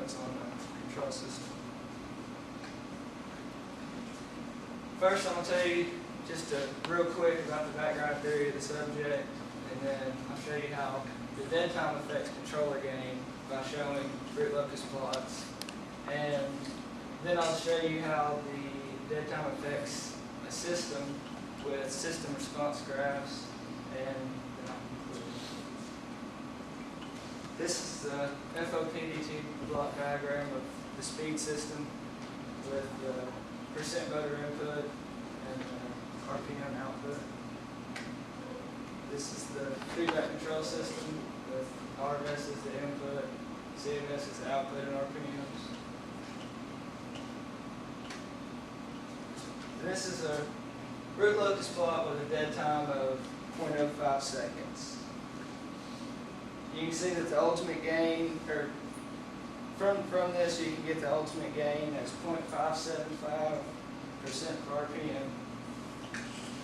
components on the control system. First, I'm going to tell you just real quick about the background theory of the subject, and then I'll show you how the dead time affects controller gain by showing root locus plots, and then I'll show you how the dead time affects a system with system response graphs, and then I'll conclude. This is the FOPDT block diagram of the speed system with the percent motor input and RPM output. This is the feedback control system with RMS as the input, CMS as the output, and RPMs. And this is a root locus plot with a dead time of 0.05 seconds. You can see that the ultimate gain, or from this you can get the ultimate gain as 0.575% per RPM.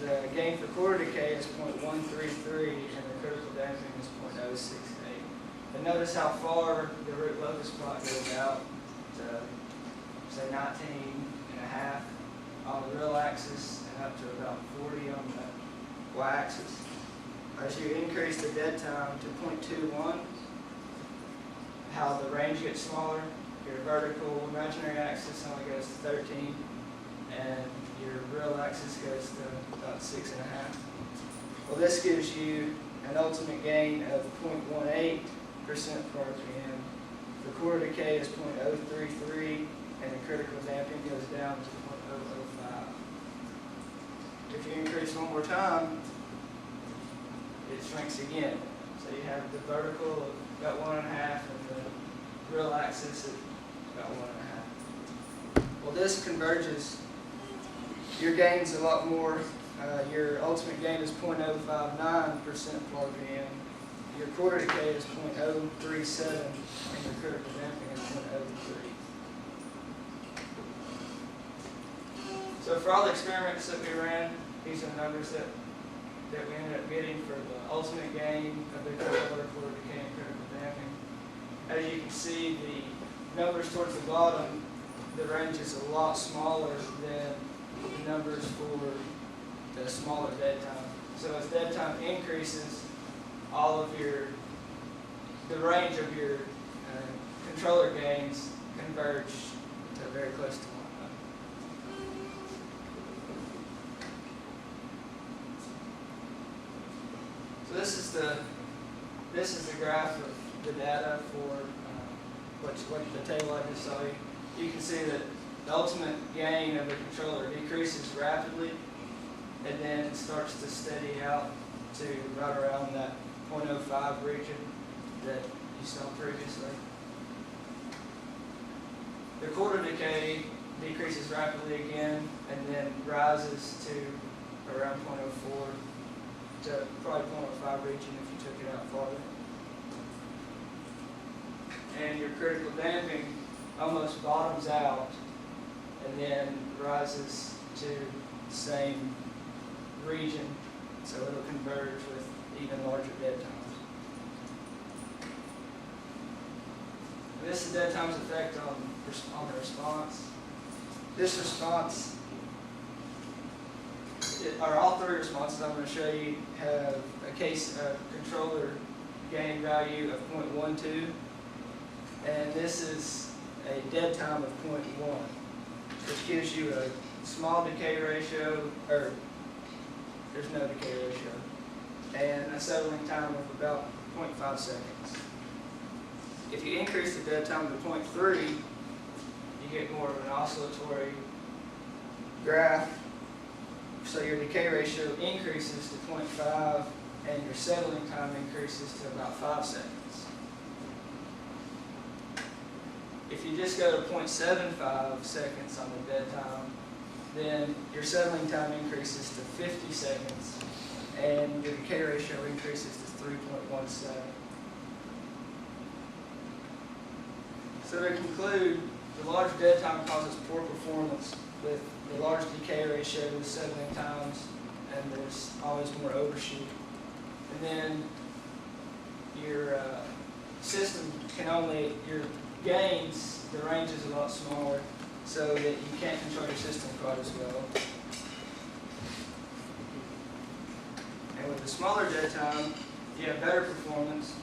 The gain for quarter decay is 0.133, and the critical damping is 0.068. And notice how far the root locus plot goes out to, say, 19.5 on the real axis and up to about 40 on the y-axis. As you increase the dead time to 0.21, how the range gets smaller, your vertical imaginary axis only goes to 13, and your real axis goes to about 6.5. Well, this gives you an ultimate gain of 0.18% per RPM. The quarter decay is 0.033, and the critical damping goes down to 0.005. If you increase one more time, it shrinks again. So you have the vertical of about 1.5 and the real axis at about 1.5. Well, this converges your gain's a lot more. Your ultimate gain is 0.059% per RPM. Your quarter decay is 0.037, and your critical damping is 0.03. So for all the experiments that we ran, these are the numbers that we ended up getting for the ultimate gain of the controller, quarter decay, and critical damping. As you can see, the numbers towards the bottom, the range is a lot smaller than the numbers for the smaller dead time. So as dead time increases, all of the range of your controller gains converge to very close to one another. So this is the graph of the data for what the table I just saw you. You can see that the ultimate gain of the controller decreases rapidly, and then it starts to steady out to right around that 0.05 region that you saw previously. The quarter decay decreases rapidly again, and then rises to around 0.04 to probably 0.05 region if you took it out farther. And your critical damping almost bottoms out and then rises to the same region, so it'll converge with even larger dead times. And this is dead time's effect on the response. This response, or all three responses I'm going to show you, have a controller gain value of 0.12, and this is a dead time of 0.1, which gives you a small decay ratio, or there's no decay ratio, and a settling time of about 0.5 seconds. If you increase the dead time to 0.3, you get more of an oscillatory graph, so your decay ratio increases to 0.5, and your settling time increases to about 5 seconds. If you just go to 0.75 seconds on the dead time, then your settling time increases to 50 seconds, and your decay ratio increases to 3.17. So to conclude, the large dead time causes poor performance with the large decay ratio with settling times, and there's always more overshoot. And then your system can only, your gains, the range is a lot smaller, so that you can't control your system quite as well. And with the smaller dead time, you have better performance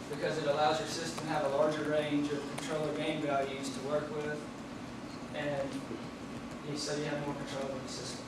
because it allows your system to have a larger range of controller gain values to work with, and so you have more control of the system.